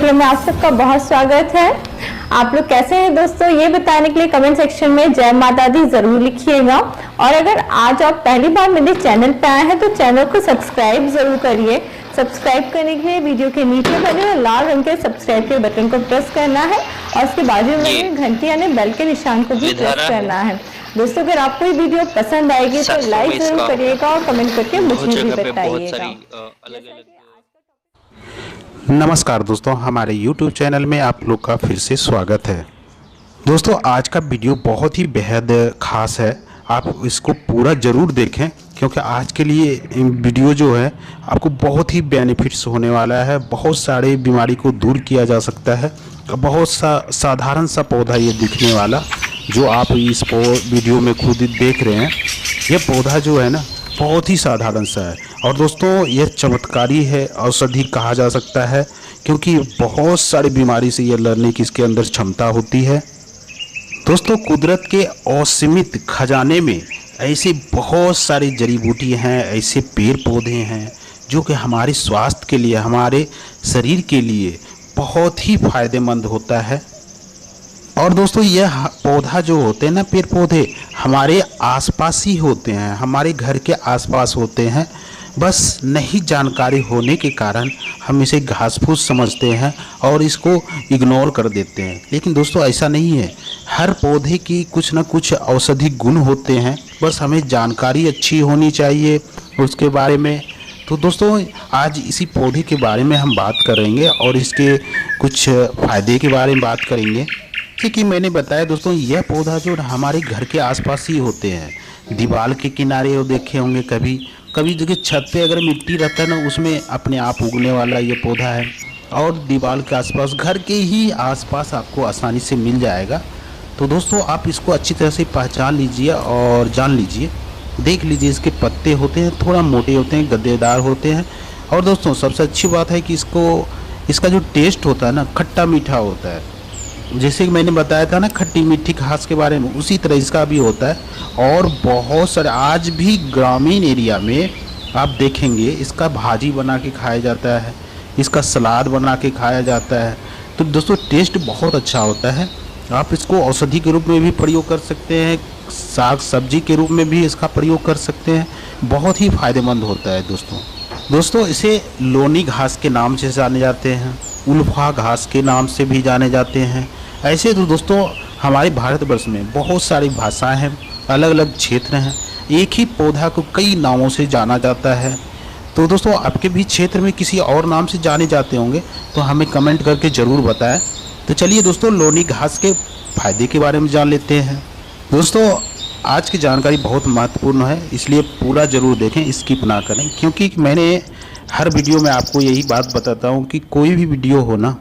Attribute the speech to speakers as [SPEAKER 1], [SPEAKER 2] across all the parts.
[SPEAKER 1] कार्यक्रम में आप सबका बहुत स्वागत है। आप लोग कैसे हैं दोस्तों, ये बताने के लिए कमेंट सेक्शन में जय माता दी जरूर लिखिएगा। और अगर आज आप पहली बार मेरे चैनल पे आए हैं तो चैनल को सब्सक्राइब जरूर करिए। सब्सक्राइब करने के लिए वीडियो के नीचे बने लाल रंग के सब्सक्राइब के बटन को प्रेस करना है और उसके बाजू में घंटी यानी बेल के निशान को भी प्रेस करना है। दोस्तों अगर आपको ये वीडियो पसंद आएगी तो लाइक जरूर करिएगा और कमेंट करके मुझे भी बताइएगा।
[SPEAKER 2] नमस्कार दोस्तों, हमारे YouTube चैनल में आप लोग का फिर से स्वागत है। दोस्तों आज का वीडियो बहुत ही बेहद ख़ास है, आप इसको पूरा ज़रूर देखें क्योंकि आज के लिए वीडियो जो है आपको बहुत ही बेनिफिट्स होने वाला है। बहुत सारे बीमारी को दूर किया जा सकता है। बहुत साधारण सा पौधा ये दिखने वाला जो आप इस वीडियो में खुद देख रहे हैं, ये पौधा जो है ना बहुत ही साधारण सा है। और दोस्तों यह चमत्कारी है, औषधि कहा जा सकता है क्योंकि बहुत सारी बीमारी से ये लड़ने की इसके अंदर क्षमता होती है। दोस्तों कुदरत के असीमित खजाने में ऐसे बहुत सारी जड़ी बूटी हैं, ऐसे पेड़ पौधे हैं जो कि हमारे स्वास्थ्य के लिए, हमारे शरीर के लिए बहुत ही फायदेमंद होता है। और दोस्तों यह पौधा जो होते हैं ना, पेड़ पौधे हमारे आसपास ही होते हैं, हमारे घर के आसपास होते हैं। बस नहीं जानकारी होने के कारण हम इसे घास फूस समझते हैं और इसको इग्नोर कर देते हैं। लेकिन दोस्तों ऐसा नहीं है, हर पौधे की कुछ ना कुछ औषधि गुण होते हैं, बस हमें जानकारी अच्छी होनी चाहिए उसके बारे में। तो दोस्तों आज इसी पौधे के बारे में हम बात करेंगे और इसके कुछ फ़ायदे के बारे में बात करेंगे। क्योंकि मैंने बताया दोस्तों यह पौधा जो हमारे घर के आसपास ही होते हैं। दीवार के किनारे वो देखे होंगे कभी कभी, जगह छत पे अगर मिट्टी रहता है ना उसमें अपने आप उगने वाला ये पौधा है। और दीवार के आसपास, घर के ही आसपास आपको आसानी से मिल जाएगा। तो दोस्तों आप इसको अच्छी तरह से पहचान लीजिए और जान लीजिए, देख लीजिए। इसके पत्ते होते हैं थोड़ा मोटे होते हैं, गद्देदार होते हैं। और दोस्तों सबसे अच्छी बात है कि इसका जो टेस्ट होता है ना खट्टा मीठा होता है। जैसे कि मैंने बताया था ना खट्टी मीठी घास के बारे में, उसी तरह इसका भी होता है। और बहुत सारे आज भी ग्रामीण एरिया में आप देखेंगे इसका भाजी बना के खाया जाता है, इसका सलाद बना के खाया जाता है। तो दोस्तों टेस्ट बहुत अच्छा होता है। आप इसको औषधि के रूप में भी प्रयोग कर सकते हैं, साग सब्जी के रूप में भी इसका प्रयोग कर सकते हैं। बहुत ही फायदेमंद होता है दोस्तों इसे लोनी घास के नाम से जाने जाते हैं, उल्फा घास के नाम से भी जाने जाते हैं। ऐसे तो दोस्तों हमारे भारतवर्ष में बहुत सारी भाषाएं हैं, अलग अलग क्षेत्र हैं, एक ही पौधा को कई नामों से जाना जाता है। तो दोस्तों आपके भी क्षेत्र में किसी और नाम से जाने जाते होंगे तो हमें कमेंट करके ज़रूर बताएं। तो चलिए दोस्तों लोनी घास के फायदे के बारे में जान लेते हैं। दोस्तों आज की जानकारी बहुत महत्वपूर्ण है, इसलिए पूरा ज़रूर देखें, स्किप ना करें। क्योंकि मैंने हर वीडियो में आपको यही बात बताता हूँ कि कोई भी वीडियो हो ना,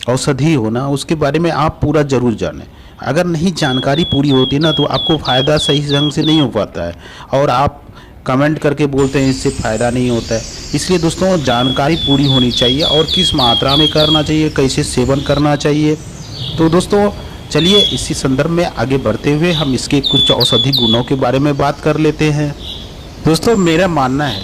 [SPEAKER 2] औषधि हो ना, उसके बारे में आप पूरा ज़रूर जानें। अगर नहीं जानकारी पूरी होती ना तो आपको फ़ायदा सही ढंग से नहीं हो पाता है और आप कमेंट करके बोलते हैं इससे फ़ायदा नहीं होता है। इसलिए दोस्तों जानकारी पूरी होनी चाहिए और किस मात्रा में करना चाहिए, कैसे सेवन करना चाहिए। तो दोस्तों चलिए इसी संदर्भ में आगे बढ़ते हुए हम इसके कुछ औषधि गुणों के बारे में बात कर लेते हैं। दोस्तों मेरा मानना है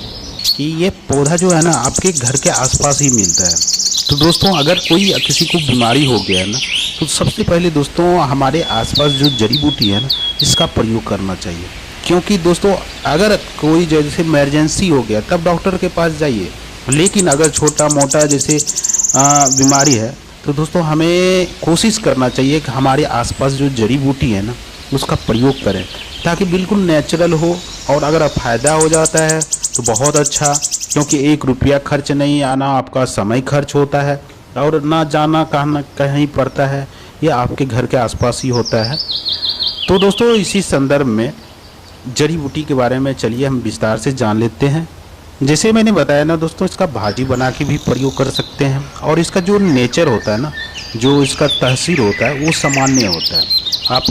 [SPEAKER 2] कि ये पौधा जो है ना आपके घर के आसपास ही मिलता है। तो दोस्तों अगर कोई किसी को बीमारी हो गया है ना तो सबसे पहले दोस्तों हमारे आसपास जो जड़ी बूटी है ना इसका प्रयोग करना चाहिए। क्योंकि दोस्तों अगर कोई जैसे इमरजेंसी हो गया तब डॉक्टर के पास जाइए, लेकिन अगर छोटा मोटा जैसे बीमारी है तो दोस्तों हमें कोशिश करना चाहिए कि हमारे आसपास जो जड़ी बूटी है ना उसका प्रयोग करें ताकि बिल्कुल नेचुरल हो। और अगर फ़ायदा हो जाता है तो बहुत अच्छा, क्योंकि 1 रुपया खर्च नहीं आना, आपका समय खर्च होता है और ना जाना कहीं पड़ता है, ये आपके घर के आसपास ही होता है। तो दोस्तों इसी संदर्भ में जड़ी बूटी के बारे में चलिए हम विस्तार से जान लेते हैं। जैसे मैंने बताया ना दोस्तों इसका भाजी बना के भी प्रयोग कर सकते हैं। और इसका जो नेचर होता है ना, जो इसका तासीर होता है वो सामान्य होता है। आप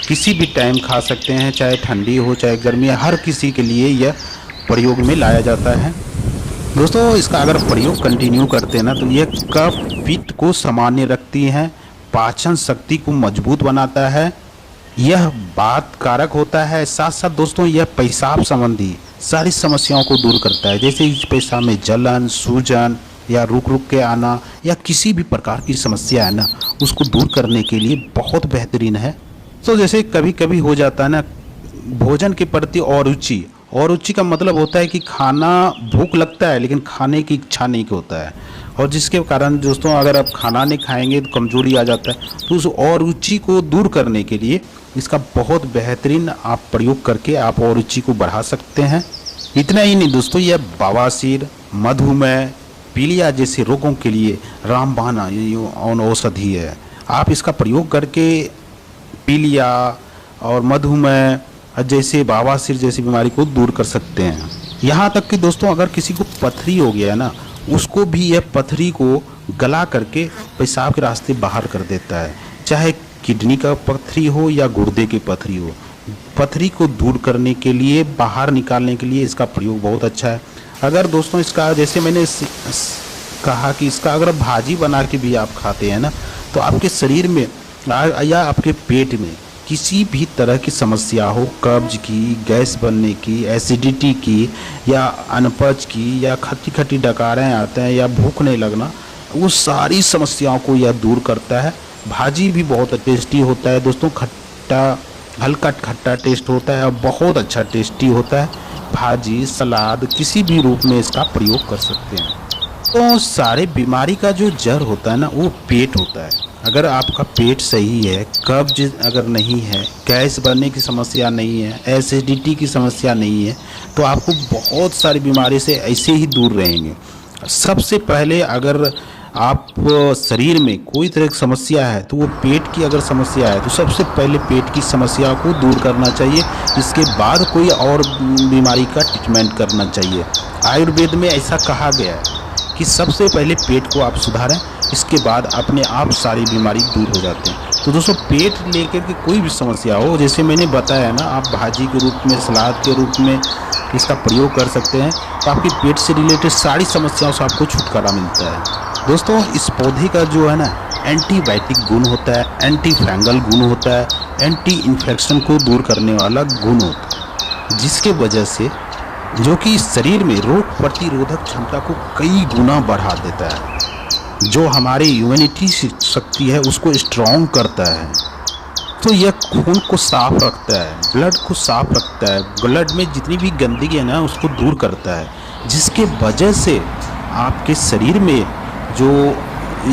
[SPEAKER 2] किसी भी टाइम खा सकते हैं, चाहे ठंडी हो चाहे गर्मी, हर किसी के लिए यह प्रयोग में लाया जाता है। दोस्तों इसका अगर प्रयोग कंटिन्यू करते हैं ना तो यह कफ पित्त को सामान्य रखती है, पाचन शक्ति को मजबूत बनाता है, यह बात कारक होता है। साथ साथ दोस्तों यह पेशाब संबंधी सारी समस्याओं को दूर करता है, जैसे पेशाब में जलन, सूजन, या रुक रुक के आना या किसी भी प्रकार की समस्या है ना, उसको दूर करने के लिए बहुत बेहतरीन है। तो जैसे कभी कभी हो जाता है ना, भोजन के प्रति अरुचि, और रुचि का मतलब होता है कि खाना भूख लगता है लेकिन खाने की इच्छा नहीं होता है, और जिसके कारण दोस्तों अगर आप खाना नहीं खाएंगे तो कमजोरी आ जाता है। तो उस अरुचि को दूर करने के लिए इसका बहुत बेहतरीन आप प्रयोग करके आप अरुचि को बढ़ा सकते हैं। इतना ही नहीं दोस्तों, यह बवासीर, मधुमेह, पीलिया जैसे रोगों के लिए रामबाण औषधि है। आप इसका प्रयोग करके पीलिया और मधुमेह जैसे बवासीर जैसी बीमारी को दूर कर सकते हैं। यहाँ तक कि दोस्तों अगर किसी को पथरी हो गया है ना, उसको भी यह पथरी को गला करके पेशाब के रास्ते बाहर कर देता है। चाहे किडनी का पथरी हो या गुर्दे की पथरी हो, पथरी को दूर करने के लिए, बाहर निकालने के लिए इसका प्रयोग बहुत अच्छा है। अगर दोस्तों इसका जैसे मैंने कहा कि इसका अगर भाजी बना के भी आप खाते हैं ना, तो आपके शरीर में या आपके पेट में किसी भी तरह की समस्या हो, कब्ज की, गैस बनने की, एसिडिटी की, या अनपच की, या खट्टी खट्टी डकारें आते हैं, या भूख नहीं लगना, वो सारी समस्याओं को यह दूर करता है। भाजी भी बहुत टेस्टी होता है दोस्तों, खट्टा, हल्का खट्टा टेस्ट होता है और बहुत अच्छा टेस्टी होता है। भाजी, सलाद, किसी भी रूप में इसका प्रयोग कर सकते हैं। तो सारे बीमारी का जो जड़ होता है ना, वो पेट होता है। अगर आपका पेट सही है, कब्ज अगर नहीं है, गैस बनने की समस्या नहीं है, एसिडिटी की समस्या नहीं है, तो आपको बहुत सारी बीमारी से ऐसे ही दूर रहेंगे। सबसे पहले अगर आप शरीर में कोई तरह की समस्या है तो वो पेट की अगर समस्या है तो सबसे पहले पेट की समस्या को दूर करना चाहिए, इसके बाद कोई और बीमारी का ट्रीटमेंट करना चाहिए। आयुर्वेद में ऐसा कहा गया है कि सबसे पहले पेट को आप सुधारें, इसके बाद अपने आप सारी बीमारी दूर हो जाते हैं। तो दोस्तों पेट लेकर के कोई भी समस्या हो, जैसे मैंने बताया ना, आप भाजी के रूप में, सलाद के रूप में इसका प्रयोग कर सकते हैं, तो आपकी पेट से रिलेटेड सारी समस्याओं से आपको छुटकारा मिलता है। दोस्तों इस पौधे का जो है ना, एंटीबायोटिक गुण होता है, एंटी फंगल गुण होता है, एंटी इन्फेक्शन को दूर करने वाला गुण होता है, जिसके वजह से जो कि शरीर में रोग प्रतिरोधक क्षमता को कई गुना बढ़ा देता है, जो हमारी इम्यूनिटी शक्ति है उसको स्ट्रॉन्ग करता है। तो यह खून को साफ रखता है, ब्लड को साफ रखता है, ब्लड में जितनी भी गंदगी है ना उसको दूर करता है, जिसके वजह से आपके शरीर में जो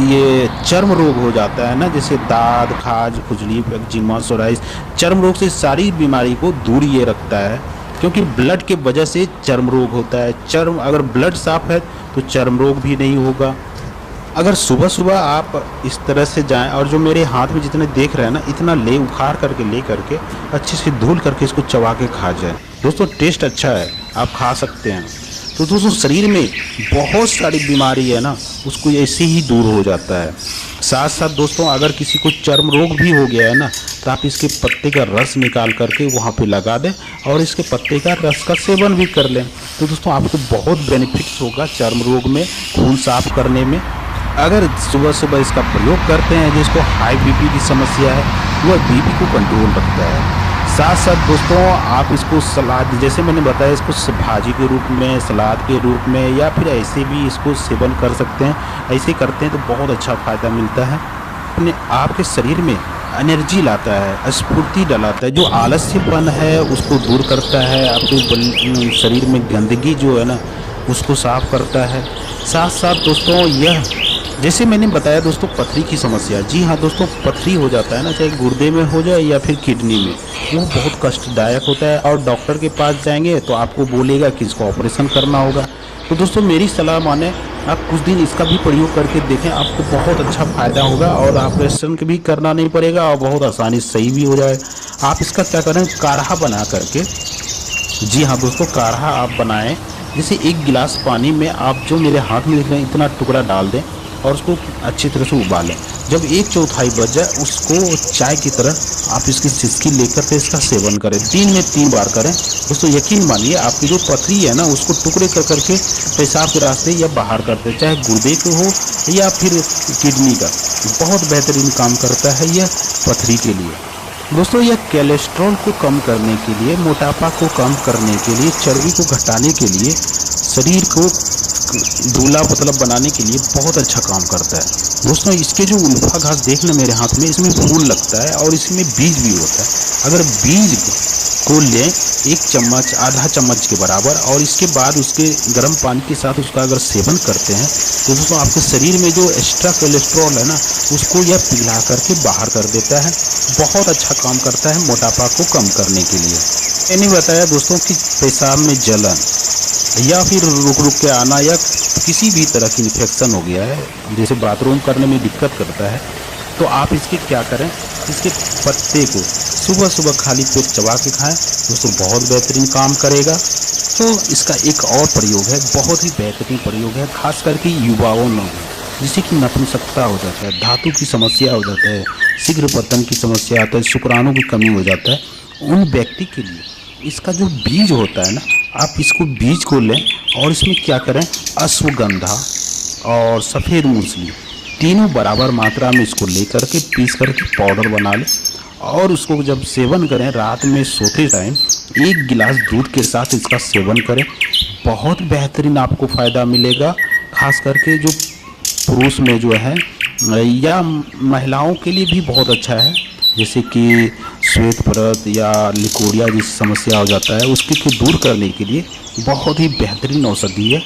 [SPEAKER 2] ये चर्म रोग हो जाता है ना, जैसे दाद, खाज, खुजली, एक्जिमा, सोराइसिस, चर्म रोग से सारी बीमारी को दूर ये रखता है, क्योंकि ब्लड के वजह से चर्म रोग होता है। चर्म अगर ब्लड साफ है तो चर्म रोग भी नहीं होगा। अगर सुबह सुबह आप इस तरह से जाएं, और जो मेरे हाथ में जितने देख रहे हैं ना, इतना उखाड़ करके ले करके अच्छे से धुल करके इसको चबा के खा जाए दोस्तों, टेस्ट अच्छा है, आप खा सकते हैं। तो दोस्तों शरीर में बहुत सारी बीमारी है ना, उसको ऐसे ही दूर हो जाता है। साथ साथ दोस्तों अगर किसी को चर्म रोग भी हो गया है ना, तो आप इसके पत्ते का रस निकाल करके वहाँ पे लगा दें और इसके पत्ते का रस का सेवन भी कर लें, तो दोस्तों आपको बहुत बेनिफिट्स होगा चर्म रोग में, खून साफ करने में। अगर सुबह सुबह इसका प्रयोग करते हैं, जिसको हाई बीपी की समस्या है, वह बीपी को कंट्रोल रखता है। साथ साथ दोस्तों आप इसको सलाद, जैसे मैंने बताया, इसको भाजी के रूप में, सलाद के रूप में, या फिर ऐसे भी इसको सेवन कर सकते हैं। ऐसे करते हैं तो बहुत अच्छा फ़ायदा मिलता है। अपने आपके शरीर में एनर्जी लाता है, स्फूर्ति डलाता है, जो आलस्यपन है उसको दूर करता है, आपके शरीर में गंदगी जो है ना उसको साफ करता है। साथ साथ दोस्तों यह, जैसे मैंने बताया दोस्तों, पथरी की समस्या, जी हाँ दोस्तों, पथरी हो जाता है ना, चाहे गुर्दे में हो जाए या फिर किडनी में, वो बहुत कष्टदायक होता है और डॉक्टर के पास जाएंगे तो आपको बोलेगा कि इसको ऑपरेशन करना होगा। तो दोस्तों मेरी सलाह माने, आप कुछ दिन इसका भी प्रयोग करके देखें, आपको बहुत अच्छा फ़ायदा होगा और ऑपरेशन भी करना नहीं पड़ेगा और बहुत आसानी से सही भी हो जाएगा। आप इसका क्या करें, काढ़ा बना करके, जी हाँ दोस्तों, काढ़ा आप बनाएं। जैसे 1 गिलास पानी में आप जो मेरे हाथ में देख रहे हैं इतना टुकड़ा डाल दें और उसको अच्छी तरह से उबालें। जब 1/4 बज जाए उसको चाय की तरह आप इसकी सिसकी लेकर के इसका सेवन करें। दिन में 3 बार करें दोस्तों, यकीन मानिए आपकी जो पथरी है ना उसको टुकड़े कर करके पेशाब के रास्ते या बाहर करते, चाहे गुर्दे को हो या फिर किडनी का, बहुत बेहतरीन काम करता है यह पथरी के लिए। दोस्तों यह कोलेस्ट्रॉल को कम करने के लिए, मोटापा को कम करने के लिए, चर्बी को घटाने के लिए, शरीर को दूल्हा पतला बनाने के लिए बहुत अच्छा काम करता है। दोस्तों इसके जो उल्फा घास देख लें मेरे हाथ में, इसमें फूल लगता है और इसमें बीज भी होता है। अगर बीज को लें 1 चम्मच आधा चम्मच के बराबर और इसके बाद उसके गर्म पानी के साथ उसका अगर सेवन करते हैं तो दोस्तों आपके शरीर में जो एक्स्ट्रा कोलेस्ट्रॉल है ना उसको यह पिघला करके बाहर कर देता है। बहुत अच्छा काम करता है मोटापा को कम करने के लिए। मैंने बताया दोस्तों कि पेशाब में जलन या फिर रुक रुक के आना या किसी भी तरह की इन्फेक्शन हो गया है, जैसे बाथरूम करने में दिक्कत करता है, तो आप इसके क्या करें, इसके पत्ते को सुबह सुबह खाली पेट चबा के खाएं दोस्तों, बहुत बेहतरीन काम करेगा। तो इसका एक और प्रयोग है, बहुत ही बेहतरीन प्रयोग है, खास करके युवाओं में जिससे कि नपुंसकता हो जाता है, धातु की समस्या हो जाता है, शीघ्र पतन की समस्या आता है, शुक्राणु की कमी हो जाता है, उन व्यक्ति के लिए इसका जो बीज होता है ना, आप इसको बीज को लें और इसमें क्या करें, अश्वगंधा और सफ़ेद मूंगफली तीनों बराबर मात्रा में इसको लेकर के पीस करके पाउडर बना लें और उसको जब सेवन करें रात में सोते टाइम 1 गिलास दूध के साथ इसका सेवन करें। बहुत बेहतरीन आपको फ़ायदा मिलेगा। खास करके जो पुरुष में जो है या महिलाओं के लिए भी बहुत अच्छा है, जैसे कि श्वेत परत या लिकोरिया जैसी समस्या हो जाता है, उसकी को दूर करने के लिए बहुत ही बेहतरीन औषधि है।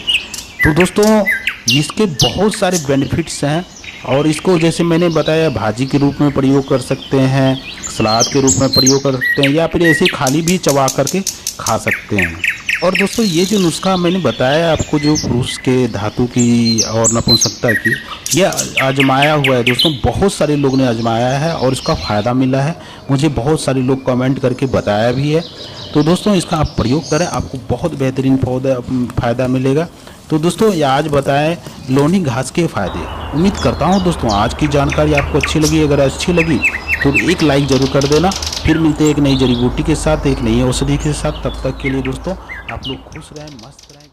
[SPEAKER 2] तो दोस्तों इसके बहुत सारे बेनिफिट्स हैं और इसको जैसे मैंने बताया भाजी के रूप में प्रयोग कर सकते हैं, सलाद के रूप में प्रयोग कर सकते हैं या फिर ऐसे खाली भी चबा करके खा सकते हैं। और दोस्तों ये जो नुस्खा मैंने बताया आपको, जो पुरुष के धातु की और नपुंसकता की, यह आजमाया हुआ है दोस्तों, बहुत सारे लोग ने आजमाया है और इसका फ़ायदा मिला है। मुझे बहुत सारे लोग कमेंट करके बताया भी है। तो दोस्तों इसका आप प्रयोग करें, आपको बहुत बेहतरीन फ़ायदा मिलेगा। तो दोस्तों ये आज बताएं लौनी घास के फ़ायदे। उम्मीद करता हूँ दोस्तों आज की जानकारी आपको अच्छी लगी। अगर अच्छी लगी तो एक लाइक ज़रूर कर देना। फिर मिलते हैं एक नई जड़ी बूटी के साथ, एक नई औषधि के साथ। तब तक के लिए दोस्तों आप लोग खुश रहें, मस्त रहें।